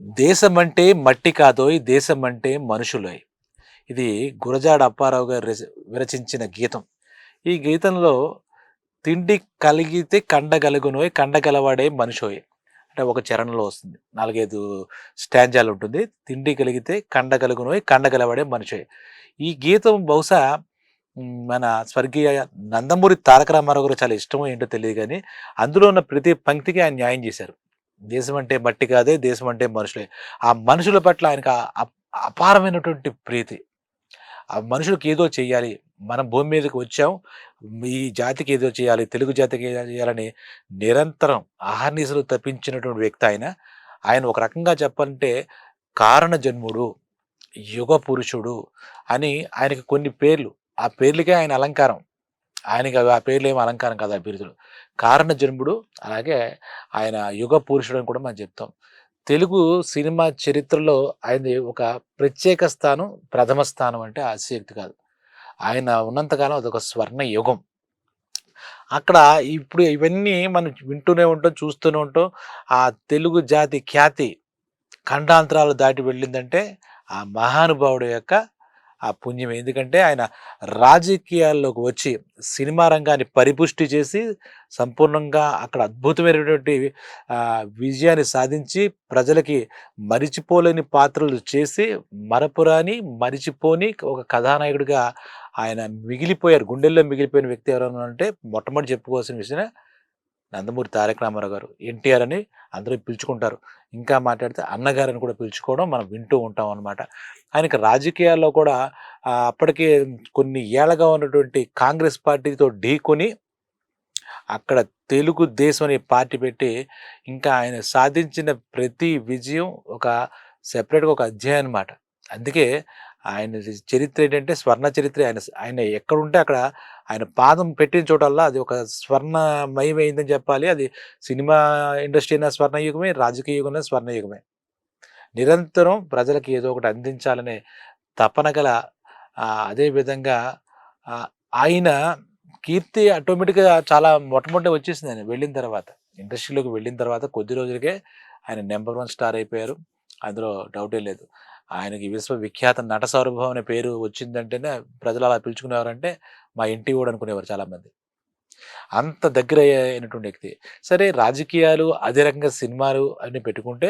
దేశమంటే మట్టి కాదోయ్ దేశమంటే మనుషులోయ్. ఇది గురజాడ అప్పారావు గారు విరచించిన గీతం. ఈ గీతంలో తిండి కలిగితే కండగలుగునోయ్ కండగలవాడే మనిషోయ్ అంటే ఒక చరణంలో వస్తుంది. 4, 5 స్టాంజాలు ఉంటుంది. తిండి కలిగితే కండగలుగునోయ్ కండగలవాడే మనిషోయ్. ఈ గీతం బహుశా మన స్వర్గీయ నందమూరి తారక రామారావు గారికి చాలా ఇష్టమో ఏంటో తెలియదు గానీ, అందులో ఉన్న ప్రతి పంక్తికి ఆయన న్యాయం చేశారు. దేశం అంటే మట్టి కాదే, దేశం అంటే మనుషులే. ఆ మనుషుల పట్ల ఆయనకు అపారమైనటువంటి ప్రీతి. ఆ మనుషులకి ఏదో చెయ్యాలి. మనం భూమి మీదకి వచ్చాం. ఈ జాతికి ఏదో చేయాలి. తెలుగు జాతికి ఏదో చేయాలని నిరంతరం అహర్నిశలు తపించినటువంటి వ్యక్తి ఆయన. ఆయన ఒక రకంగా చెప్పాలంటే కారణ జన్ముడు, యుగ పురుషుడు అని ఆయనకి కొన్ని పేర్లు. ఆ పేర్లకే ఆయన అలంకారం. ఆయనకి ఆ పేర్లేమి అలంకారం కాదు, ఆ బిరుదులు. కారణ జన్ముడు, అలాగే ఆయన యుగ పురుషుడు అని కూడా మనం చెప్తాం. తెలుగు సినిమా చరిత్రలో ఆయనది ఒక ప్రత్యేక స్థానం, ప్రథమ స్థానం అంటే అతిశయోక్తి కాదు. ఆయన ఉన్నంత కాలం అదొక స్వర్ణ యుగం. అక్కడ ఇప్పుడు ఇవన్నీ మనం వింటూనే ఉంటాం, చూస్తూనే ఉంటాం. ఆ తెలుగు జాతి ఖ్యాతి ఖండాంతరాలు దాటి వెళ్ళిందంటే ఆ మహానుభావుడు యొక్క ఆ పుణ్యం. ఎందుకంటే ఆయన రాజకీయాల్లోకి వచ్చి సినిమా రంగాన్ని పరిపుష్టి చేసి సంపూర్ణంగా అక్కడ అద్భుతమైనటువంటి విజయాన్ని సాధించి ప్రజలకి మరిచిపోలేని పాత్రలు చేసి మరపురాని మరిచిపోని ఒక కథానాయకుడిగా ఆయన మిగిలిపోయారు. గుండెల్లో మిగిలిపోయిన వ్యక్తి ఎవరైనా అంటే మొట్టమొదటి చెప్పుకోవాల్సిన విషయమే నందమూరి తారక రామారావు గారు. ఎన్టీఆర్ అని అందరూ పిలుచుకుంటారు. ఇంకా మాట్లాడితే అన్నగారని కూడా పిలుచుకోవడం మనం వింటూ ఉంటాం అనమాట. ఆయనకి రాజకీయాల్లో కూడా అప్పటికే కొన్ని ఏళ్ళగా ఉన్నటువంటి కాంగ్రెస్ పార్టీతో ఢీకొని అక్కడ తెలుగుదేశం అనే పార్టీ పెట్టి ఇంకా ఆయన సాధించిన ప్రతి విజయం ఒక సెపరేట్‌గా ఒక అధ్యాయం అనమాట. అందుకే ఆయన చరిత్ర ఏంటంటే స్వర్ణ చరిత్రే. ఆయన ఆయన ఎక్కడుంటే అక్కడ ఆయన పాదం పెట్టిన చోటల్లా అది ఒక స్వర్ణమయమైందని చెప్పాలి. అది సినిమా ఇండస్ట్రీ అయినా స్వర్ణయుగమే, రాజకీయ యుగమైనా స్వర్ణయుగమే. నిరంతరం ప్రజలకి ఏదో ఒకటి అందించాలనే తపన గల అదే విధంగా ఆహ్, ఆయన కీర్తి ఆటోమేటిక్‌గా చాలా మొట్టమొదట వచ్చేసింది ఆయన వెళ్ళిన తర్వాత. ఇండస్ట్రీలోకి వెళ్ళిన తర్వాత కొద్ది రోజులకే ఆయన నంబర్ 1 స్టార్ అయిపోయారు. అందులో డౌటే లేదు. ఆయనకి విశ్వవిఖ్యాత నట సార్వభౌమ అనే పేరు వచ్చిందంటేనే ప్రజలు అలా పిలుచుకునేవారంటే మా ఇంటి వాడు అనుకునేవారు చాలామంది. అంత దగ్గర అయినటువంటి వ్యక్తి. సరే రాజకీయాలు, అదే రకంగా సినిమాలు అన్నీ పెట్టుకుంటే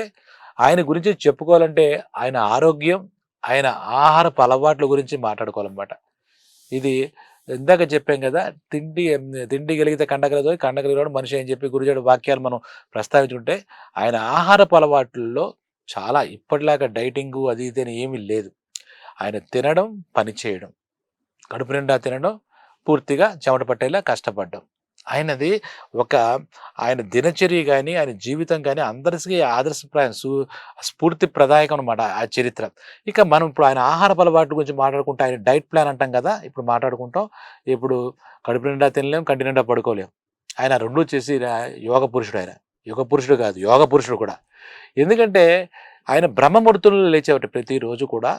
ఆయన గురించి చెప్పుకోవాలంటే ఆయన ఆరోగ్యం, ఆయన ఆహారపు అలవాట్ల గురించి మాట్లాడుకోవాలనమాట. ఇది ఇందాక చెప్పాం కదా! తిండి గలిగితే కండగలదోయ్ కండగలిగినోడు మనిషి అని చెప్పి గురజాడ వాక్యాలు మనం ప్రస్తావించుకుంటే ఆయన ఆహారపు అలవాట్లలో చాలా ఇప్పటిలాగా డైటింగు అది ఇది అని ఏమీ లేదు. ఆయన తినడం, పని చేయడం. కడుపు నిండా తినడం, పూర్తిగా చెమట పట్టేలా కష్టపడ్డం. ఆయనది ఒక ఆయన దినచర్య గాని, ఆయన జీవితం గాని అందరికీ ఆదర్శప్రాయం స్ఫూర్తి ప్రదాయకం అనమాట ఆ చరిత్ర. ఇక మనం ఇప్పుడు ఆయన ఆహారపు అలవాట్ల గురించి మాట్లాడుకుంటే ఆయన డైట్ ప్లాన్ అంటాం కదా! ఇప్పుడు మాట్లాడుకుంటాం. ఇప్పుడు కడుపు నిండా తినలేం, కంటి నిండా పడుకోలేం. ఆయన 2 చేసిన యోగ పురుషుడాయన. యుగ పురుషుడు కాదు, యోగ పురుషుడు కూడా. ఎందుకంటే ఆయన బ్రహ్మముహూర్తంలో లేచేవాట ప్రతిరోజు కూడా.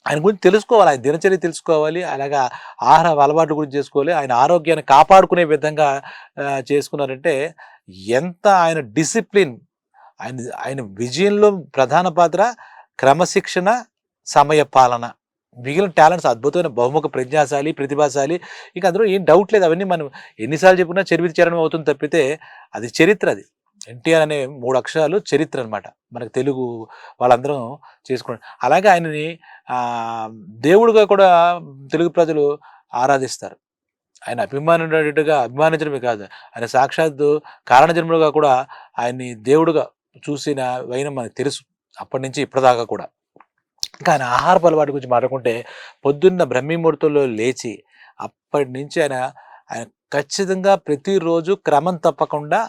ఆయన గురించి తెలుసుకోవాలి. ఆయన దినచర్య తెలుసుకోవాలి. అలాగా ఆహార అలవాట్ల గురించి చేసుకోవాలి. ఆయన ఆరోగ్యాన్ని కాపాడుకునే విధంగా చేసుకున్నారంటే ఎంత ఆయన డిసిప్లిన్, ఆయన ఆయన విజయంలో ప్రధాన పాత్ర క్రమశిక్షణ, సమయపాలన. మిగిలిన టాలెంట్స్ అద్భుతమైన బహుముఖ ప్రజ్ఞాశాలి, ప్రతిభాశాలి. ఇక అందులో ఏం డౌట్ లేదు. అవన్నీ మనం ఎన్ని సార్లు చెప్పుకున్నా చరివితి చరణం అవుతుంది తప్పితే అది చరిత్ర అది. ఎన్టీఆర్ అనే 3 అక్షరాలు చరిత్ర అనమాట. మనకు తెలుగు వాళ్ళందరం చేసుకున్నాం. అలాగే ఆయనని దేవుడుగా కూడా తెలుగు ప్రజలు ఆరాధిస్తారు. ఆయన అభిమానించడమే కాదు. ఆయన సాక్షాత్తు కారణజన్ముడుగా కూడా ఆయన్ని దేవుడుగా చూసిన వైనం మనకు తెలుసు. అప్పటినుంచి ఇప్పటిదాకా కూడా. ఇంకా ఆయన ఆహారపు అలవాటు గురించి మాట్లాడుకుంటే పొద్దున్న బ్రహ్మముహూర్తంలో లేచి అప్పటినుంచి ఆయన ఆయన ఖచ్చితంగా ప్రతిరోజు క్రమం తప్పకుండా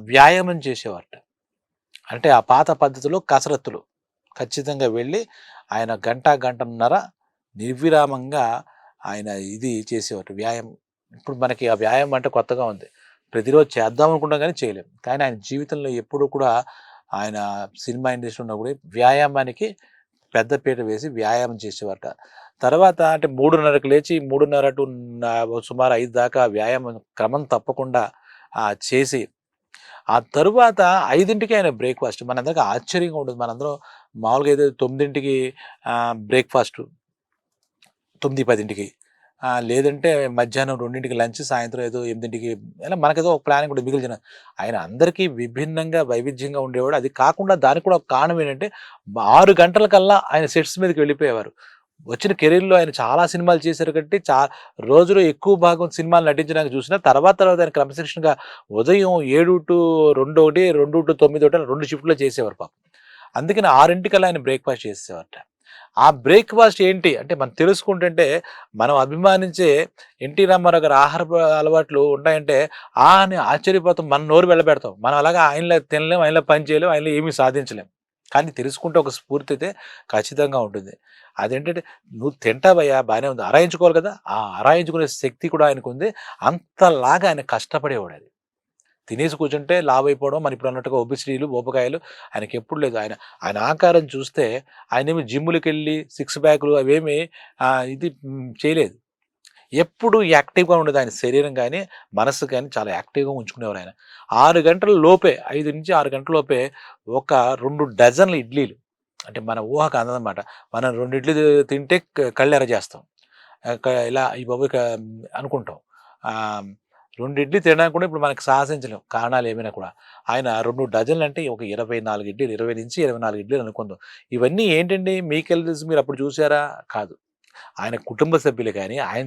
వ్యాయామం చేసేవారట. అంటే ఆ పాత పద్ధతిలో కసరత్తులు. ఖచ్చితంగా వెళ్ళి ఆయన గంట, గంటన్నర నిర్విరామంగా ఆయన ఇది చేసేవారు వ్యాయామం. ఇప్పుడు మనకి ఆ వ్యాయామం అంటే కొత్తగా ఉంది. ప్రతిరోజు చేద్దాం అనుకుంటాం కానీ చేయలేం. కానీ ఆయన జీవితంలో ఎప్పుడూ కూడా ఆయన సినిమా ఇండస్ట్రీలో ఉన్నప్పుడు వ్యాయామానికి పెద్దపీట వేసి వ్యాయామం చేసేవారట. తర్వాత అంటే 3:30కి లేచి 3:30 టు సుమారు 5 దాకా వ్యాయామం క్రమం తప్పకుండా చేసి ఆ తరువాత 5కి ఆయన బ్రేక్‌ఫాస్ట్. మనందరికి ఆశ్చర్యంగా ఉంటుంది. మనందరం మామూలుగా ఏదో 9కి బ్రేక్‌ఫాస్ట్ 9, 10కి లేదంటే మధ్యాహ్నం 2కి లంచ్, సాయంత్రం ఏదో 8కి ఇలా మనకేదో ఒక ప్లానింగ్ ఉంటుంది మిగిలిన. ఆయన అందరికీ విభిన్నంగా, వైవిధ్యంగా ఉండేవాడు. అది కాకుండా దానికి కూడా ఒక కారణం ఏంటంటే 6 గంటలకల్లా ఆయన సెట్స్ మీదకి వెళ్ళిపోయేవారు. వచ్చిన కెరీర్‌లో ఆయన చాలా సినిమాలు చేశారు కాబట్టి రోజులో ఎక్కువ భాగం సినిమాలు నటించడానికి చూసినా తర్వాత తర్వాత ఆయన క్రమశిక్షణగా ఉదయం 7 టు 2 ఒకటి, 2 టు 9 ఒకటి 2 షిఫ్ట్‌లో చేసేవారు పాపం. అందుకని 6 ఆయన బ్రేక్‌ఫాస్ట్ చేసేసేవారట. ఆ బ్రేక్‌ఫాస్ట్ ఏంటి అంటే మనం తెలుసుకుంటుంటే మనం అభిమానించే ఎన్టీ రామారావు గారి ఆహారపు అలవాట్లు ఉంటాయంటే అని ఆశ్చర్యపోతాం. మన నోరు వెళ్ళబెడతాం. మనం అలాగా ఆయనలా తినలేం, ఆయనలా పని చేయలేం, ఆయనలో ఏమీ సాధించలేం. కానీ తెలుసుకుంటే ఒక స్ఫూర్తి అయితే ఖచ్చితంగా ఉంటుంది. అదేంటంటే నువ్వు తింటావయ్యా బానే ఉంది. అరాయించుకోవాలి కదా! ఆ అరాయించుకునే శక్తి కూడా ఆయనకుంది. అంతలాగా ఆయన కష్టపడేవాడది. తినేసి కూర్చుంటే లావైపోవడం మనం ఇప్పుడు అన్నట్టుగా ఒబిసిటీలు, ఊబకాయాలు ఆయనకెప్పుడు లేదు. ఆయన ఆయన ఆకారం చూస్తే ఆయనేమి జిమ్‌లకెళ్ళి సిక్స్ ప్యాక్‌లు అవేమి చేయలేదు. ఎప్పుడు యాక్టివ్‌గా ఉండేది ఆయన శరీరం గాని, మనస్సు గాని చాలా యాక్టివ్‌గా ఉంచుకునేవారు ఆయన. 6 గంటల లోపే 5-6 గంటల లోపే ఒక 2 డజన్ల ఇడ్లీలు. అంటే మన ఊహకు అందదనమాట. మనం 2 ఇడ్లీలు తింటే కళ్ళెర్ర చేస్తాం. ఇలా అయ్య బాబోయ్! అనుకుంటాం. ఆహ్, 2 ఇడ్లీ తినడానికి కూడా ఇప్పుడు మనకు సాహసించలేం. కారణాలు ఏమైనా కూడా. ఆయన 2 డజన్లంటే ఒక 24 ఇడ్లీలు, 20-24 ఇడ్లీలు అనుకుందాం. ఇవన్నీ ఏంటండి మీకెలా తెలుసు మీరప్పుడు చూసారా? కాదు. ఆయన కుటుంబ సభ్యులు గాని, ఆయన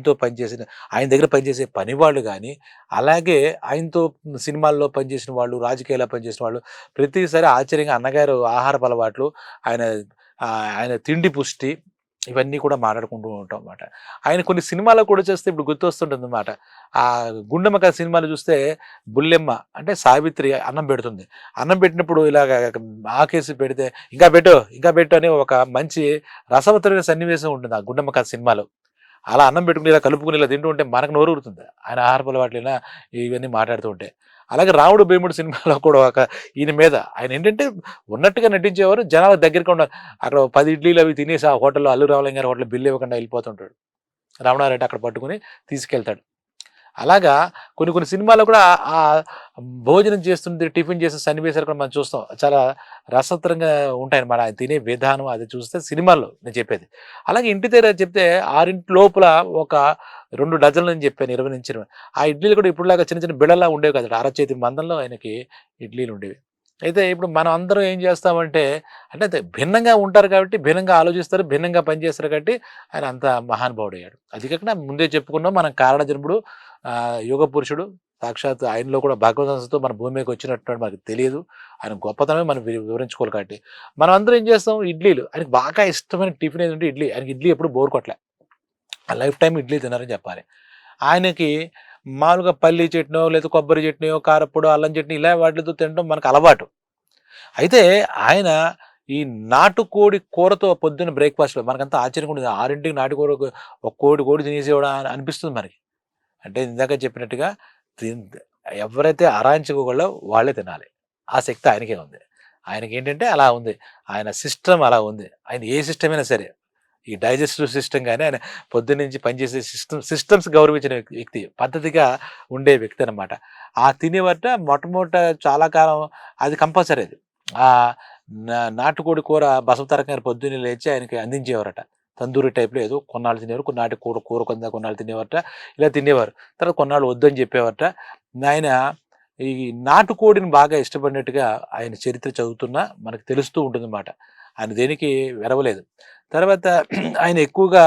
దగ్గర పనిచేసే పనివాళ్ళు గాని, అలాగే ఆయనతో సినిమాల్లో పనిచేసిన వాళ్ళు, రాజకీయాల్లో పనిచేసిన వాళ్ళు ప్రతిసారి ఆశ్చర్యంగా అన్నగారు ఆహారపు అలవాట్లు, ఆయన ఆయన తిండి పుష్టి ఇవన్నీ కూడా మాట్లాడుకుంటూ ఉంటాం మాట. ఆయన కొన్ని సినిమాల్లో కూడా చేస్తే ఇప్పుడు గుర్తొస్తుంటుందన్నమాట. ఆ 'గుండమ్మ కథ' సినిమాలో చూస్తే బుల్లెమ్మ అంటే సావిత్రి అన్నం పెడుతుంది. అన్నం పెట్టినప్పుడు ఇలాగ ఆకేసి పెడితే ఇంకా పెట్టు అని ఒక మంచి రసవత్తరమైన సన్నివేశం ఉంటుంది ఆ 'గుండమ్మ కథ' సినిమాలో. అలా అన్నం పెట్టుకొని ఇలా కలుపుకొని ఇలా తింటూ ఉంటే మనకు నోరూరుతుంది. ఆయన ఆహారపు అలవాట్లైనా ఇవన్నీ మాట్లాడుతూ ఉంటే. అలాగే 'రాముడు భీముడు' సినిమాలో కూడా ఈయన మీద ఆయన ఏంటంటే ఉన్నట్టుగా నటించేవారు. జనాల దగ్గరగా ఉండాలి. అక్కడ 10 ఇడ్లీలు అవి తినేసి ఆ హోటల్‌లో అల్లు రామలింగ గారి హోటల్‌లో బిల్ ఇవ్వకుండా వెళ్ళిపోతుంటాడు. రమణారెడ్డి అక్కడ పట్టుకొని తీసుకెళ్తాడు. అలాగా కొన్ని కొన్ని సినిమాల్లో కూడా భోజనం చేస్తుంటే టిఫిన్ చేసే సన్నివేశాలు కూడా మనం చూస్తాం. చాలా రసవత్తరంగా ఉంటాయన్నమాట. ఆయన తినే విధానం అది చూస్తే సినిమాల్లో నేను చెప్పేది. అలాగే ఇంటి దగ్గర చెప్తే 6 లోపల ఒక 2 డజన్లని చెప్పాను 20-20. ఆ ఇడ్లీలు కూడా ఇప్పుడులాగా చిన్న చిన్న బిళ్ళలా ఉండేవి కాదట. అరచేతి మందంలో ఆయనకి ఇడ్లీలు ఉండేవి. అయితే ఇప్పుడు మనం అందరం ఏం చేస్తామంటే అంటే భిన్నంగా ఉంటారు కాబట్టి, భిన్నంగా ఆలోచిస్తారు, భిన్నంగా పనిచేస్తారు కాబట్టి ఆయన అంత మహానుభావుడయ్యాడు. అది కాకుండా ముందే చెప్పుకున్నాం మనం కారణ జన్ముడు, యుగ పురుషుడు, సాక్షాత్ ఆయనలో కూడా భగవద్ అంశతో మన భూమి మీదకి వచ్చినట్టు మనకు తెలియదు. ఆయన గొప్పతనమే మనం వివరించుకోవాలి కాబట్టి. మనం అందరం ఏం చేస్తాం ఇడ్లీలు. ఆయనకి బాగా ఇష్టమైన టిఫిన్ ఏదంటే ఇడ్లీ. ఆయనకి ఇడ్లీ ఎప్పుడు బోర్ కొట్టలే. లైఫ్ టైమ్ ఇడ్లీ తిన్నారని చెప్పాలి. ఆయనకి మామూలుగా పల్లీ చట్నో, లేదా కొబ్బరి చట్నీయో, కారప్పొడో, అల్లం చట్నీ ఇలా వాటిలతో తినడం మనకు అలవాటు. అయితే ఆయన ఈ నాటుకోడి కూరతో పొద్దున్న బ్రేక్‌ఫాస్ట్‌లో మనకంతా ఆశ్చర్యంగా ఉండేది. 6కి నాటుకోడి ఒక కోడి తినేసేవాడా అని అనిపిస్తుంది మనకి. అంటే ఇందాక చెప్పినట్టుగా తిన్ ఎవరైతే అరాయించుకోగలరో వాళ్ళే తినాలి. ఆ శక్తి ఆయనకే ఉంది. ఆయనకేంటంటే అలా ఉంది. ఆయన సిస్టమ్ అలా ఉంది. ఆయన ఏ సిస్టమ్ అయినా సరే, ఈ డైజెస్టివ్ సిస్టమ్ గాని ఆయన పొద్దున్నుంచి పనిచేసే సిస్టమ్స్ గౌరవించిన వ్యక్తి. పద్ధతిగా ఉండే వ్యక్తి అనమాట. ఆ తినేవట మొట్టమొదట చాలా కాలం అది కంపల్సరీ అది. ఆహ్, నాటుకోడి కూర బసవతారకం గారు పొద్దున్నే లేచి ఆయనకి అందించేవారట. తందూరి టైప్‌లో ఏదో కొన్నాళ్ళు తినేవారు. కొన్నాటి కూర కింద కొన్నాళ్ళు తినేవారట. ఇలా తినేవారు. తర్వాత కొన్నాళ్ళు వద్దని చెప్పేవారట. ఆయన ఈ నాటుకోడిని బాగా ఇష్టపడినట్టుగా ఆయన చరిత్ర చదువుతున్నా మనకు తెలుస్తూ ఉంటుందన్నమాట. ఆయన దేనికి వెరవలేదు. తర్వాత ఆయన ఎక్కువగా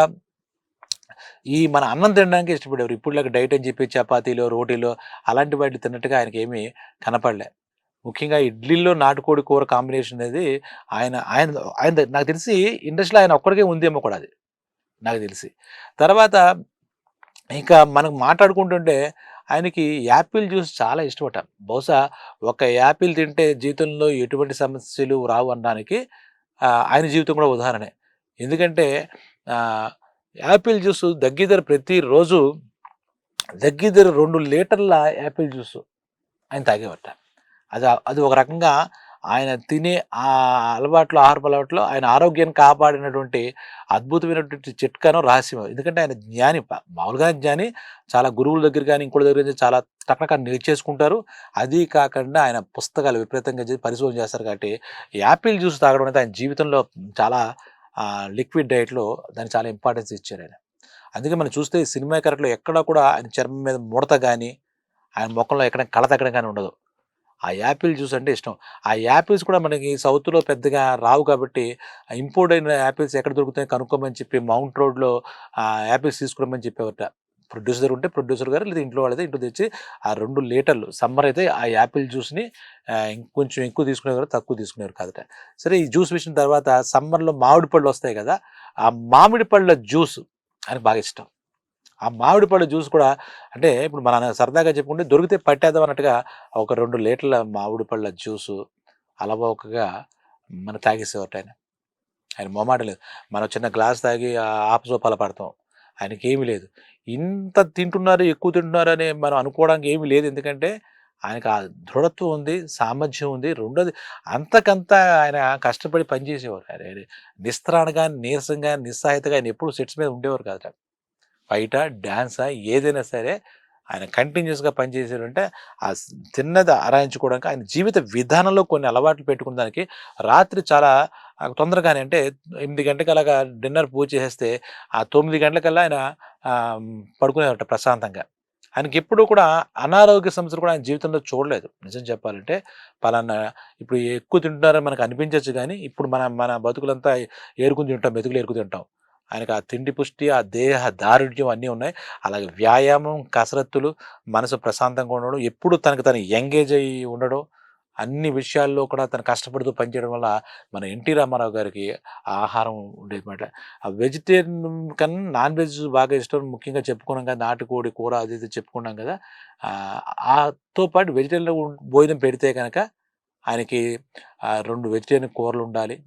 మన అన్నం తినడానికే ఇష్టపడేవారు. ఇప్పుడులాగా డైట్ అని చెప్పి చపాతీలో, రోటీలో అలాంటి వాటిని తిన్నట్టుగా ఆయనకేమీ కనపడలే. ముఖ్యంగా ఇడ్లీలో నాటుకోడి కూర కాంబినేషన్ అనేది ఆయన ఆయన ఆయన నాకు తెలిసి ఇండస్ట్రీలో ఆయన ఒక్కడికే ఉందేమో కూడా అది. నాకు తెలిసి. తర్వాత ఇంకా మనం మాట్లాడుకుంటుంటే ఆయనకి యాపిల్ జ్యూస్ చాలా ఇష్టమట. బహుశా ఒక యాపిల్ తింటే జీవితంలో ఎటువంటి సమస్యలు రావు అనడానికి ఆయన జీవితం కూడా ఉదాహరణే. ఎందుకంటే ఆహ్, యాపిల్ జ్యూస్ ప్రతిరోజు దగ్గర 2 లీటర్ల యాపిల్ జ్యూస్ ఆయన తాగేవారట. అది అది ఒక రకంగా ఆయన తినే అలవాట్లో, ఆహారపు అలవాట్లో ఆయన ఆరోగ్యాన్ని కాపాడినటువంటి అద్భుతమైనటువంటి చిట్కానో, రహస్యమో. ఎందుకంటే ఆయన జ్ఞాని. మామూలుగా జ్ఞాని. చాలా గురువుల దగ్గర గాని, ఇంకోళ్ళ దగ్గర గాని చాలా టకటక నేర్చేసుకుంటారు. అది కాకుండా ఆయన పుస్తకాలు విపరీతంగా పరిశోధన చేస్తారు కాబట్టి, యాపిల్ జ్యూస్ తాగడం అనేది ఆయన జీవితంలో చాలా లిక్విడ్ డైట్‌లో దానికి చాలా ఇంపార్టెన్స్ ఇచ్చారాయన. అందుకే మనం చూస్తే ఈ సినిమా క్యారెక్టర్‌లో ఎక్కడా కూడా ఆయన చర్మం మీద ముడత గాని, ఆయన మొఖంలో ఎక్కడ కళ తగ్గడం గాని ఉండదు. ఆ యాపిల్ జ్యూస్ అంటే ఇష్టం. ఆ యాపిల్స్ కూడా మనకి సౌత్‌లో పెద్దగా రావు కాబట్టి, ఇంపోర్ట్ అయిన యాపిల్స్ ఎక్కడ దొరుకుతాయో కనుక్కోమని చెప్పి మౌంట్ రోడ్‌లో యాపిల్స్ తీసుకురమ్మని చెప్పేవారట. ప్రొడ్యూసర్ ఉంటే ప్రొడ్యూసర్ గారు లేదా ఇంట్లో వాళ్ళైతే ఇంట్లో తెచ్చి ఆ 2 లీటర్లు సమ్మర్ అయితే ఆ యాపిల్ జ్యూస్‌ని ఇంకొంచెం ఎక్కువ తీసుకునేవారు, తక్కువ తీసుకునేవారు కాదట. సరే ఈ జ్యూస్ విషయం తర్వాత సమ్మర్‌లో మామిడి పళ్ళు వస్తాయి కదా! ఆ మామిడి పళ్ళ జ్యూస్ ఆయనకు బాగా ఇష్టం. ఆ మామిడి పళ్ళ జ్యూస్ కూడా అంటే ఇప్పుడు మన సరదాగా చెప్పుకుంటే దొరికితే పట్టేద్దాం అన్నట్టుగా ఒక 2 లీటర్ల మామిడి పళ్ళ జ్యూసు అలవోకగా మనకు తాగేసేవారట ఆయన. ఆయన మొహమాటం లేదు. మనం చిన్న గ్లాస్ తాగి ఆపసోపాల పడతాం. ఆయనకేమీ లేదు. ఇంత తింటున్నారు, ఎక్కువ తింటున్నారని మనం అనుకోవడానికి ఏమీ లేదు. ఎందుకంటే ఆయనకు ఆ దృఢత్వం ఉంది, సామర్థ్యం ఉంది. రెండోది అంతకంతా ఆయన కష్టపడి పనిచేసేవారు. ఆయన నిస్త్రాణగా, నీరసంగా, నిస్సహాయతగా ఆయన ఎప్పుడు సెట్స్ మీద ఉండేవారు కాదట. ఫైటా, డాన్సా ఏదైనా సరే ఆయన కంటిన్యూయస్‌గా పనిచేసాడంటే ఆ తిన్నది ఆరాయించుకోవడానికి ఆయన జీవిత విధానంలో కొన్ని అలవాట్లు పెట్టుకున్న దానికి రాత్రి చాలా తొందరగానే అంటే 8 గంటలకు అలాగా డిన్నర్ పూజ చేసేస్తే ఆ 9 గంటలకల్లా ఆయన పడుకునేవారట ప్రశాంతంగా. ఆయనకెప్పుడూ కూడా అనారోగ్య సమస్యలు కూడా ఆయన జీవితంలో చూడలేదు. నిజం చెప్పాలంటే పలానా ఇప్పుడు ఎక్కువ తింటున్నారని మనకు అనిపించొచ్చు గానీ, ఇప్పుడు మన మన బతుకులంతా ఏరుకొని తింటాం, మెతుకులు ఏరుకొని తింటాం. ఆయనకు ఆ తిండి పుష్టి, ఆ దేహ దారుఢ్యం అన్నీ ఉన్నాయి. అలాగే వ్యాయామం, కసరత్తులు, మనసు ప్రశాంతంగా ఉండడం, ఎప్పుడు తనకు తను ఎంగేజ్ అయ్యి ఉండడం, అన్ని విషయాల్లో కూడా తను కష్టపడుతూ పనిచేయడం వల్ల మన ఎన్టీ రామారావు గారికి ఆ ఆహారం ఉండేదన్నమాట. ఆ వెజిటేరియన్ కన్నా నాన్ వెజ్ బాగా ఇష్టం. ముఖ్యంగా చెప్పుకున్నాం కదా! నాటుకోడి కూర అది ఇది చెప్పుకున్నాం కదా! తో పాటు వెజిటేరియన్‌లో భోజనం పెడితే గనక ఆయనకి 2 వెజిటేరియన్ కూరలుండాలి.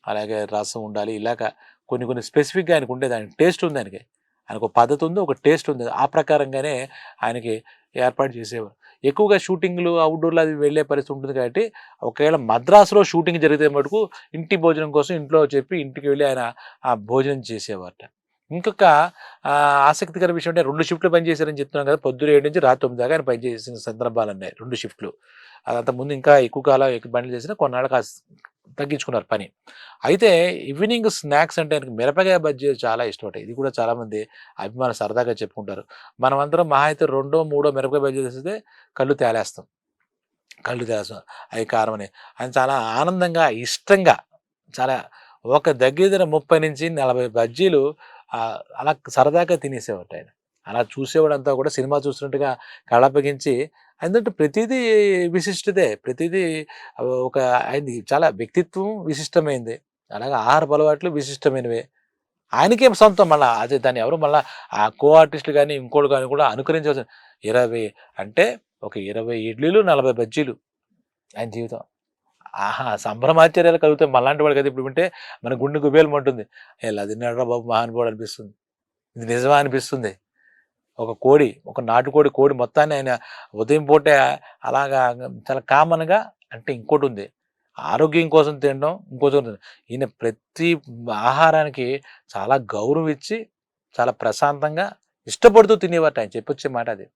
అలాగే రసం ఉండాలి. ఇలాగ కొన్ని కొన్ని స్పెసిఫిక్‌గా ఆయనకుండేది. ఆయన టేస్ట్ ఉంది ఆయనకి. ఆయనకు ఒక పద్ధతి ఉంది. ఒక టేస్ట్ ఉంది. ఆ ప్రకారంగానే ఆయనకి ఏర్పాటు చేసేవారు. ఎక్కువగా షూటింగ్‌లు, ఔట్‌డోర్‌లు అవి వెళ్ళే పరిస్థితి ఉంటుంది కాబట్టి, ఒకవేళ మద్రాసులో షూటింగ్ జరిగితే మటుకు ఇంటి భోజనం కోసం ఇంట్లో చెప్పి ఇంటికి వెళ్లి ఆయన భోజనం చేసేవారట. ఇంకొక ఆసక్తికర విషయం అంటే 2 షిఫ్ట్‌లు పనిచేశారని చెప్తున్నాం కదా! పొద్దున 7 నుంచి రాత్రి 9 దాకా ఆయన పనిచేసిన సందర్భాలున్నాయి 2 షిఫ్ట్‌లు. అంతకుముందు ఇంకా ఎక్కువ కాలం ఎక్కువ పనులు చేసినా కొన్నాళ్ళకి తగ్గించుకున్నారు పని. అయితే ఈవినింగ్ స్నాక్స్ అంటే ఆయనకి మిరపకాయ బజ్జీ చాలా ఇష్టమట. ఇది కూడా చాలామంది అభిమానులు సరదాగా చెప్పుకుంటారు. మనమందరం మహా అయితే రెండో, మూడో మిరపకాయ బజ్జీలు తెస్తే కళ్ళు తేలేస్తాం. కళ్ళు తేలేస్తాం. అయి కారమని. ఆయన చాలా ఆనందంగా, ఇష్టంగా చాలా ఒక దగ్గర దగ్గర 30-40 బజ్జీలు అలా సరదాగా తినేసేవారట ఆయన. అలా చూసేవాడంతా కూడా సినిమా చూస్తున్నట్టుగా కళ్ళప్పగించి ఎందుకంటే ప్రతీదీ విశిష్టతే. ప్రతీదీ ఒక ఆయనది చాలా వ్యక్తిత్వం విశిష్టమైంది. అలాగే ఆహారపు అలవాట్లు విశిష్టమైనవే. ఆయనకేం సొంతం మళ్ళా. అది దాన్ని ఎవరు మళ్ళా ఆ కో ఆర్టిస్ట్‌లు గాని, ఇంకోళ్ళు గాని కూడా అనుకరించాల్సిన 20 అంటే ఒక 20 ఇడ్లీలు, 40 బజ్జీలు ఆయన జీవితం. ఆహా! సంభ్రమాశ్చర్యాలు కలుగుతాయి. మనలాంటి వాడికైతే ఇప్పుడు వింటే మన గుండె గుబేలమంటుంది. ఎలా తిన్నాడురా బాబు మహానుభావుడు అనిపిస్తుంది. ఇది నిజమా అనిపిస్తుంది. ఒక కోడి, ఒక నాటుకోడి కోడి మొత్తాన్ని ఆయన ఉదయం పూటే అలాగా చాలా కామన్‌గా అంటే ఇంకోటుంది. ఆరోగ్యం కోసం తినడం, ఇంకోటి ఈయన ప్రతి ఆహారానికి చాలా గౌరవం ఇచ్చి, చాలా ప్రశాంతంగా ఇష్టపడుతూ తినేవారట ఆయన చెప్పొచ్చే మాట అది.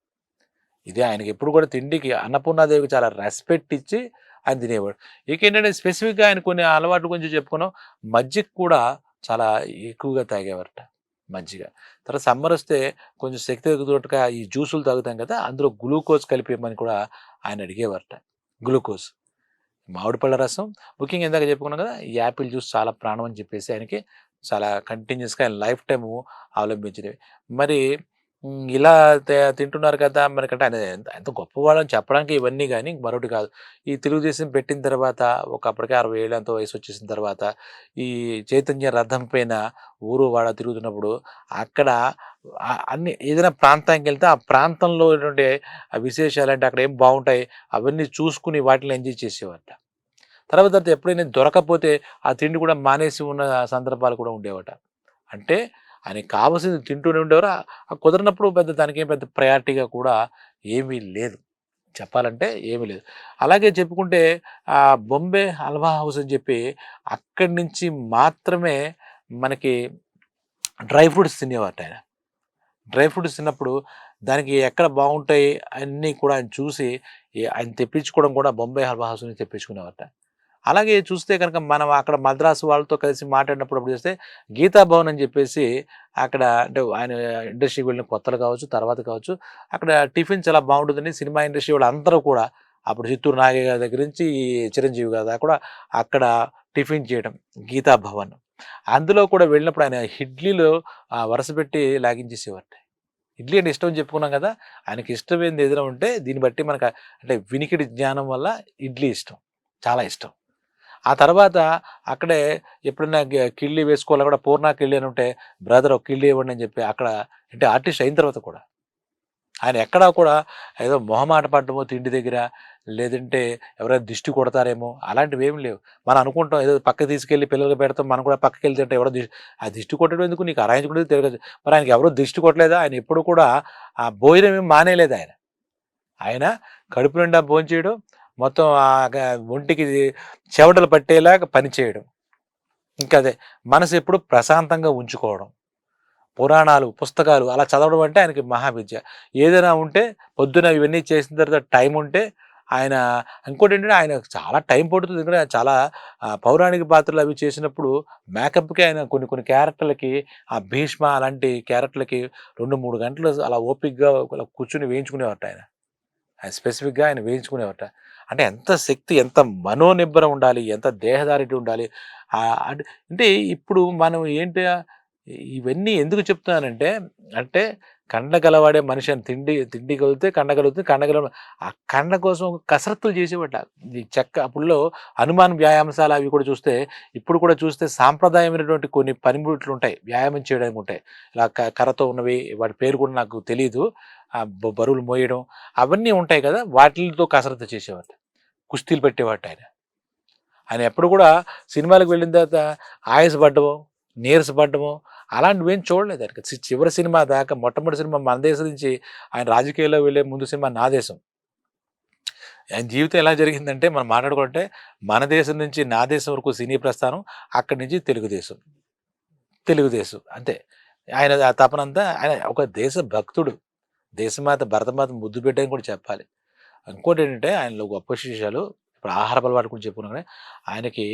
ఇదే ఆయనకెప్పుడు కూడా తిండికి అన్నపూర్ణాదేవికి చాలా రెస్పెక్ట్ ఇచ్చి ఆయన తినేవాడు. ఇకేంటంటే స్పెసిఫిక్‌గా ఆయన కొన్ని అలవాట్ల గురించి చెప్పుకున్నాం. మజ్జిగ కూడా చాలా ఎక్కువగా తాగేవారట మజ్జిగ. తర్వాత సమ్మరొస్తే కొంచెం శక్తి తగ్గుతున్నట్టుగా ఈ జ్యూసులు తాగుతాం కదా! అందులో గ్లూకోజ్ కలిపియమని కూడా ఆయన అడిగేవారట. గ్లూకోజ్. మామిడి పళ్ళ రసం ముఖ్యంగా ఇందాక చెప్పుకున్నాం కదా! ఈ యాపిల్ జ్యూస్ చాలా ప్రాణం అని చెప్పేసి ఆయనకి చాలా కంటిన్యూయస్‌గా ఆయన లైఫ్ టైము అవలంబించినవి. మరి ఇలా తింటున్నారు కదా! మరికంటే ఆయన ఎంత ఎంత గొప్పవాడని చెప్పడానికి ఇవన్నీ గాని మరొకటి కాదు. ఈ తెలుగుదేశం పెట్టిన తర్వాత ఒక అప్పటికే 60 ఏళ్ళు ఎంతో వయసొచ్చేసిన తర్వాత ఈ చైతన్య రథం పైన ఊరు వాడ తిరుగుతున్నప్పుడు అక్కడ అన్ని ఏదైనా ప్రాంతానికెళ్తే ఆ ప్రాంతంలో ఉన్నటువంటి విశేషాలంటే అక్కడ ఏం బావుంటాయి అవన్నీ చూసుకొని వాటిని ఎంజాయ్ చేసేవారట. తర్వాత ఎప్పుడైనా దొరకకపోతే ఆ తిండి కూడా మానేసి ఉన్న సందర్భాలు కూడా ఉండేవట. అంటే ఆయనకి కావాల్సింది తింటూనే ఉండేవారు. కుదరనప్పుడు పెద్ద దానికేం పెద్ద ప్రయారిటీగా కూడా ఏమీ లేదు. చెప్పాలంటే ఏమీ లేదు. అలాగే చెప్పుకుంటే బొంబే హల్వా హౌస్ అని చెప్పి అక్కడి నుంచి మాత్రమే మనకి డ్రై ఫ్రూట్స్ తినేవారటాయన. డ్రై ఫ్రూట్స్ తిన్నప్పుడు దానికి ఎక్కడ బావుంటాయి అన్నీ కూడా ఆయన చూసి ఆయన తెప్పించుకోవడం కూడా బొంబే హల్వా హౌస్ నుంచి తెప్పించుకునేవారట. అలాగే చూస్తే గనక మనం అక్కడ మద్రాసు వాళ్ళతో కలిసి మాట్లాడినప్పుడు అప్పుడు చూస్తే గీతా భవన్ అని చెప్పేసి అక్కడ అంటే ఆయన ఇండస్ట్రీకి వెళ్ళిన కొత్తలు కావచ్చు, తర్వాత కావచ్చు అక్కడ టిఫిన్ చాలా బావుంటుందని సినిమా ఇండస్ట్రీ వాళ్ళందరూ కూడా అప్పుడు చిత్తూరు నాగయ్య గారి దగ్గర నుంచి ఈ చిరంజీవి గారి దాకా కూడా అక్కడ టిఫిన్ చేయడం గీతా భవన్. అందులో కూడా వెళ్ళినప్పుడు ఆయన ఇడ్లీలో వరుసపెట్టి లాగించేసేవారట. ఇడ్లీ అంటే ఇష్టం అని చెప్పుకున్నాం కదా! ఆయనకి ఇష్టమైనది ఏదైనా ఉంటే దీన్ని బట్టి మనకు అంటే వినికిడి జ్ఞానం వల్ల ఇడ్లీ ఇష్టం. చాలా ఇష్టం. ఆ తర్వాత అక్కడే ఎప్పుడైనా కిళ్ళి వేసుకోవాలన్నా కూడా పూర్ణ కిళ్ళి అని ఉంటే, బ్రదర్ ఒక కిళ్ళి ఇవ్వండి అని చెప్పి అక్కడ అంటే ఆర్టిస్ట్ అయిన తర్వాత కూడా ఆయన ఎక్కడా కూడా ఏదో మొహమాట పడ్డమో తిండి దగ్గర, లేదంటే ఎవరైనా దిష్టి కొడతారేమో అలాంటివేమి లేవు. మనం అనుకుంటాం ఏదో పక్కకి తీసుకెళ్ళి పిల్లలకి పెడతాం, మనం కూడా పక్కకెళ్ళి తింటే ఎవరో ఆ దిష్టి కొట్టడం ఎందుకు, నీకు అరాయించుకునేది తిరగచ్చు. మరి ఆయనకి ఎవరో దిష్టి కొట్టలేదా? ఆయన ఎప్పుడు కూడా ఆ భోజనం ఏమి మానేయలేదు ఆయన. ఆయన కడుపు నిండా భోంచేయడం, మొత్తం ఒంటికి చెవటలు పట్టేలాగా పనిచేయడం. ఇంకా అదే మనసు ఎప్పుడు ప్రశాంతంగా ఉంచుకోవడం. పురాణాలు, పుస్తకాలు అలా చదవడం అంటే ఆయనకి మహావిద్య. ఏదైనా ఉంటే పొద్దున ఇవన్నీ చేసిన తర్వాత టైం ఉంటే ఆయన ఇంకోటేంటంటే ఆయనకు చాలా టైం పడుతుంది. ఎందుకంటే ఆయన చాలా పౌరాణిక పాత్రలు అవి చేసినప్పుడు మేకప్‌కి ఆయన కొన్ని కొన్ని క్యారెక్టర్‌లకి భీష్మ అలాంటి క్యారెక్టర్‌లకి 2, 3 గంటలు అలా ఓపికగా అలా కూర్చొని వేయించుకునేవారట ఆయన. ఆయన స్పెసిఫిక్‌గా ఆయన వేయించుకునేవారట. అంటే ఎంత శక్తి, ఎంత మనోనిబ్బరం ఉండాలి, ఎంత దేహదారిడ్ర్యం ఉండాలి. అంటే ఇప్పుడు మనం ఏంటి ఇవన్నీ ఎందుకు చెప్తున్నానంటే, అంటే కండ గలవాడే మనిషి అని తిండి కలిగితే కండ కలుగుతుంది. ఆ కండ కోసం కసరత్తులు చేసేవాట. ఈ అప్పుడులో హనుమాన్ వ్యాయామశాల అవి కూడా చూస్తే, ఇప్పుడు కూడా చూస్తే సాంప్రదాయమైనటువంటి కొన్ని పనిముట్లుంటాయి. వ్యాయామం చేయడానికి ఉంటాయి. ఇలా కర్రతో ఉన్నవి వాటి పేరు కూడా నాకు తెలీదు. బరువులు మోయడం అవన్నీ ఉంటాయి కదా! వాటిలతో కసరత్తు చేసేవాట. కుస్తీలు పెట్టేవాట ఆయన. ఆయన ఎప్పుడు కూడా సినిమాలకు వెళ్ళిన తర్వాత ఆయాసపడ్డమో, నీరసపడ్డమో అలాంటివేం చూడలేదు ఆయనకి. చివరి సినిమా దాకా మొట్టమొదటి సినిమా మన దేశం నుంచి ఆయన రాజకీయాల్లో వెళ్ళే ముందు సినిమా నా దేశం. ఆయన జీవితం ఎలా జరిగిందంటే మనం మాట్లాడుకుంటే మన దేశం నుంచి నా దేశం వరకు సినీ ప్రస్థానం, అక్కడి నుంచి తెలుగుదేశం. తెలుగుదేశం అంతే. ఆయన ఆ తపనంతా ఆయన ఒక దేశ భక్తుడు. దేశమాత భరతమాత ముద్దు బిడ్డ అని కూడా చెప్పాలి. ఇంకోటేంటంటే ఆయనలో గొప్ప విశేషాలు ఇప్పుడు ఆహారపు అలవాటు గురించి చెప్పుకున్నాం కానీ ఆయనకి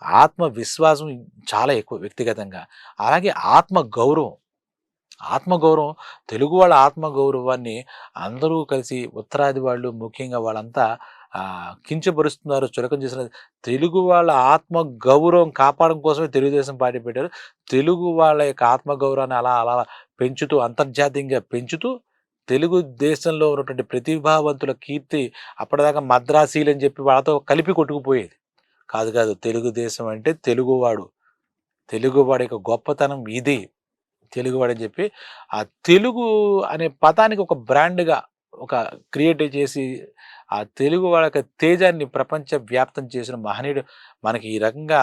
ఆత్మవిశ్వాసం చాలా ఎక్కువ వ్యక్తిగతంగా. అలాగే ఆత్మగౌరవం. ఆత్మగౌరవం తెలుగు వాళ్ళ ఆత్మగౌరవాన్ని అందరూ కలిసి ఉత్తరాది వాళ్ళు ముఖ్యంగా వాళ్ళంతా కించపరుస్తున్నారు, చులకన చేస్తున్నారు. తెలుగు వాళ్ళ ఆత్మగౌరవం కాపాడడం కోసమే తెలుగుదేశం పార్టీ పెట్టారు. తెలుగు వాళ్ళ యొక్క ఆత్మగౌరవాన్ని అలా అలా పెంచుతూ అంతర్జాతీయంగా పెంచుతూ తెలుగు దేశంలో ఉన్నటువంటి ప్రతిభావంతుల కీర్తి అప్పటిదాకా మద్రాసీలు అని చెప్పి వాళ్ళతో కలిపి కొట్టుకుపోయేది. కాదు కాదు తెలుగుదేశం అంటే తెలుగువాడు. తెలుగువాడి యొక్క గొప్పతనం ఇది. తెలుగువాడని చెప్పి ఆ తెలుగు అనే పదానికి ఒక బ్రాండ్‌గా ఒక క్రియేట్ చేసి ఆ తెలుగు వాళ్ళ యొక్క తేజాన్ని ప్రపంచ వ్యాప్తం చేసిన మహనీయుడు. మనకి ఈ రకంగా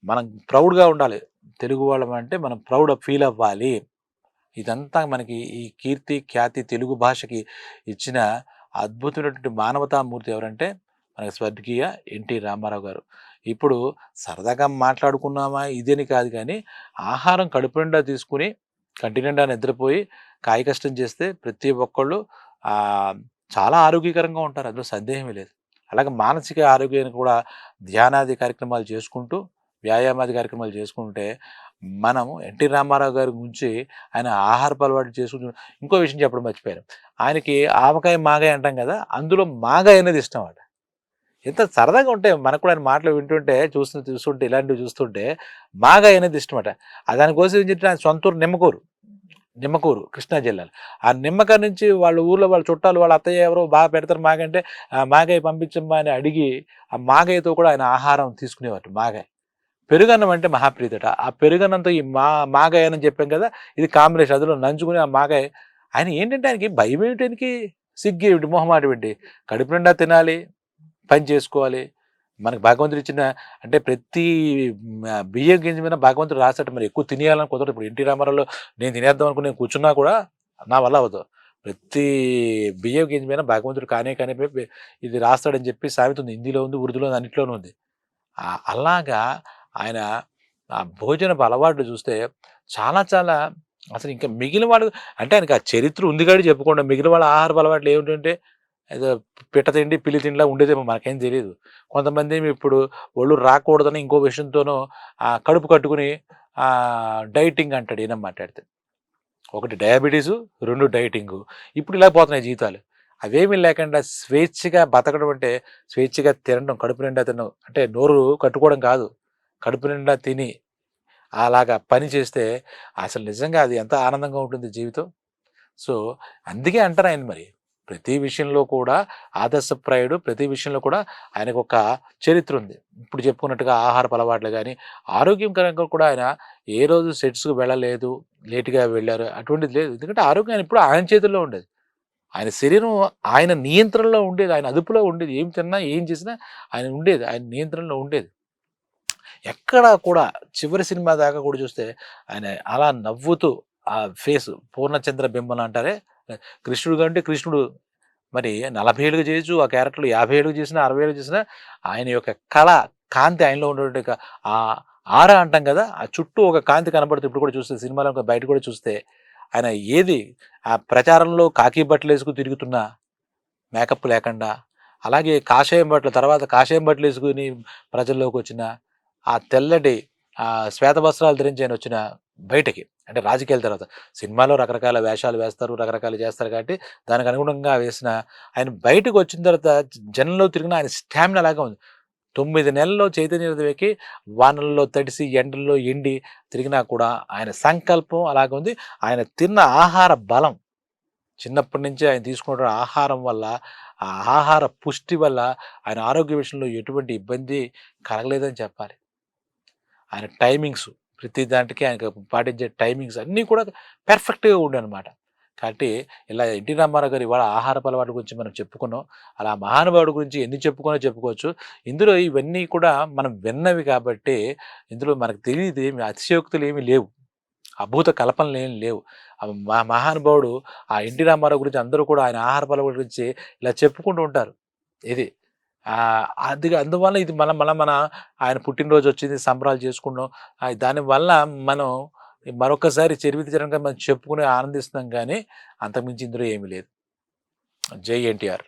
మనం ప్రౌడ్‌గా ఉండాలి. తెలుగు వాళ్ళమంటే మనం ప్రౌడ్ ఫీల్ అవ్వాలి. ఇదంతా మనకి ఈ కీర్తి, ఖ్యాతి తెలుగు భాషకి ఇచ్చిన అద్భుతమైనటువంటి మానవతామూర్తి ఎవరంటే మనకి స్వర్గీయ ఎన్టీ రామారావు గారు. ఇప్పుడు సరదాగా మాట్లాడుకున్నామా ఇదని కాదు కానీ ఆహారం కడుపు నిండా తీసుకుని కంటి నిండా నిద్రపోయి కాయ కష్టం చేస్తే ప్రతి ఒక్కళ్ళు చాలా ఆరోగ్యకరంగా ఉంటారు. అందులో సందేహమే లేదు. అలాగే మానసిక ఆరోగ్యాన్ని కూడా ధ్యానాది కార్యక్రమాలు చేసుకుంటూ, వ్యాయామాది కార్యక్రమాలు చేసుకుంటే మనము ఎన్టీ రామారావు గారి గురించి ఆయన ఆహారపు అలవాటు చేసుకుంటూ ఇంకో విషయం చెప్పడం మర్చిపోయాను. ఆయనకి ఆవకాయ, మాగాయ అంటాం కదా! అందులో మాగాయ అనేది ఇష్టం అట. ఎంత సరదాగా ఉంటాయి మనకు కూడా ఆయన మాటలు వింటుంటే చూస్తుంటే ఇలాంటివి చూస్తుంటే మాగాయ అనేది ఇష్టమట. దానికోసం ఏం చెప్పిన ఆయన సొంత ఊరు నిమ్మకూరు. నిమ్మకూరు కృష్ణా జిల్లాలో. ఆ నిమ్మకాయ నుంచి వాళ్ళ ఊర్లో వాళ్ళ చుట్టాలు వాళ్ళ అత్తయ్య ఎవరో బాగా పెడతారు మాగంటే మాగాయ పంపించమ్మా అని అడిగి ఆ మాగాయతో కూడా ఆయన ఆహారం తీసుకునేవారు మాగాయ. పెరుగన్నం అంటే మహాప్రీతట. ఆ పెరుగన్నంతో ఈ మాగాయ అని చెప్పాం కదా! ఇది కాంబినేషన్. అందులో నంచుకుని ఆ మాగాయ ఆయన ఏంటంటే ఆయనకి భయం ఏమిటి, సిగ్గేమిటి, మొహమాటం ఏంటి? కడుపు నిండా తినాలి, పని చేసుకోవాలి. మనకు భగవంతుడు ఇచ్చిన అంటే ప్రతి బియ్యం గింజ మీద భగవంతుడు రాసాడు. మరి ఎక్కువ తినేయాలని కుదరదు. ఇప్పుడు ఎన్టీ రామారావులో నేను తినేద్దాం అనుకుని నేను కూర్చున్నా కూడా నా వల్ల అవ్వదు. ప్రతి బియ్యం గింజ మీద భగవంతుడు కానే కానీ ఇది రాస్తాడని చెప్పి సామెత ఉంది. హిందీలో ఉంది, ఉర్దూలో ఉంది, అన్నిట్లోనూ ఉంది. అలాగా ఆయన ఆ భోజనపు అలవాట్లు చూస్తే చాలా చాలా అసలు ఇంకా మిగిలిన వాళ్ళు అంటే ఆయనకి ఆ చరిత్ర ఉంది కాబట్టి చెప్పుకోండి. మిగిలిన వాళ్ళ ఆహారపు అలవాట్లు ఏమిటంటే ఏదో పిట్ట తిండి, పిల్లి తిండిలా ఉండేదేమో మనకేం తెలీదు. కొంతమందేమో ఇప్పుడు ఒళ్ళు రాకూడదని ఇంకో విషయంతోనో కడుపు కట్టుకుని డైటింగ్ అంటాడు ఈయన మాట్లాడితే. ఒకటి డయాబెటీసు, 2 డైటింగు. ఇప్పుడు ఇలా పోతున్నాయి జీవితాలు. అవేమీ లేకుండా స్వేచ్ఛగా బతకడం అంటే స్వేచ్ఛగా తినడం, కడుపు నిండా తినడం. అంటే నోరు కట్టుకోవడం కాదు. కడుపు నిండా తిని అలాగా పని చేస్తే అసలు నిజంగా అది ఎంత ఆనందంగా ఉంటుంది జీవితం. సో, అందుకే అంటారు ఆయన మరి. ప్రతి విషయంలో కూడా ఆదర్శప్రాయుడు. ప్రతి విషయంలో కూడా ఆయనకొక చరిత్ర ఉంది. ఇప్పుడు చెప్పుకున్నట్టుగా ఆహారపు అలవాట్లు గాని, ఆరోగ్యకరంగా కూడా ఆయన ఏ రోజు సెట్స్‌కి వెళ్ళలేదు, లేట్‌గా వెళ్లారు అటువంటిది లేదు. ఎందుకంటే ఆరోగ్యం ఆయన ఎప్పుడు ఆయన చేతుల్లో ఉండేది. ఆయన శరీరం ఆయన నియంత్రణలో ఉండేది. ఆయన అదుపులో ఉండేది. ఏం తిన్నా, ఏం చేసినా ఆయన ఉండేది. ఆయన నియంత్రణలో ఉండేది. ఎక్కడా కూడా చివరి సినిమా దాకా కూడా చూస్తే ఆయన అలా నవ్వుతూ ఆ ఫేసు పూర్ణచంద్ర బింబం అంటారే, కృష్ణుడు కంటే కృష్ణుడు మరి 40 ఏళ్ళుగా చేయొచ్చు. ఆ క్యారెక్టర్‌లు 50 ఏళ్ళుగా చేసినా, 60 ఏళ్ళుగా చేసినా ఆయన యొక్క కళ, కాంతి ఆయనలో ఉన్నటువంటి ఆ ఆరా అంటాం కదా! ఆ చుట్టూ ఒక కాంతి కనపడుతుంది. ఇప్పుడు కూడా చూస్తే సినిమాలో బయట కూడా చూస్తే ఆయన ఏది ఆ ప్రచారంలో కాకీ బట్టలేసుకొని తిరుగుతున్నా మేకప్ లేకుండా, అలాగే కాషాయం బట్టలు తర్వాత కాషాయం బట్టలేసుకొని ప్రజల్లోకొచ్చిన, ఆ తెల్లటి శ్వేత వస్త్రాలు ధరించి ఆయనొచ్చిన బయటకి అంటే రాజకీయాల తర్వాత. సినిమాలో రకరకాల వేషాలు వేస్తారు, రకరకాలు చేస్తారు కాబట్టి దానికి అనుగుణంగా వేసిన ఆయన బయటకొచ్చిన తర్వాత జనంలో తిరిగిన ఆయన స్టామినా అలాగే ఉంది. 9 నెలల్లో చైతన్య రథం వానల్లో తడిసి, ఎండల్లో ఎండి తిరిగినా కూడా ఆయన సంకల్పం అలాగే ఉంది. ఆయన తిన్న ఆహార బలం చిన్నప్పటి నుంచి ఆయన తీసుకున్న ఆహారం వల్ల, ఆ ఆహార పుష్టి వల్ల ఆయన ఆరోగ్య విషయంలో ఎటువంటి ఇబ్బంది కలగలేదని చెప్పాలి. ఆయన టైమింగ్స్ ప్రతి దాంటికి ఆయనకు పాటించే టైమింగ్స్ అన్నీ కూడా పెర్ఫెక్ట్‌గా ఉండేనమాట. కాబట్టి ఇలా ఎన్టీ రామారావు గారు ఇవాళ ఆహారపు అలవాట్ల గురించి మనం చెప్పుకున్నాం. అలా మహానుభావుడి గురించి ఎన్ని చెప్పుకున్నా చెప్పుకోవచ్చు. ఇందులో ఇవన్నీ కూడా మనం విన్నవి కాబట్టి ఇందులో మనకు తెలియదేమి అతిశయోక్తులేమి లేవు. అభూత కల్పనలేమి లేవు. మహానుభావుడు ఎన్టీ రామారావు గురించి అందరూ కూడా ఆయన ఆహారపు అలవాట్ల గురించి ఇలా చెప్పుకుంటూ ఉంటారు. ఇది. అది అందువల్ల ఇది మన ఆయన పుట్టినరోజు వచ్చింది సంబరాలు చేసుకున్నాం. దానివల్ల మనం మరొకసారి చరిత్రగా మనం చెప్పుకుని ఆనందిస్తున్నాం గానీ, అంతకుమించి ఇందులో ఏమీ లేదు. జై ఎన్టీఆర్.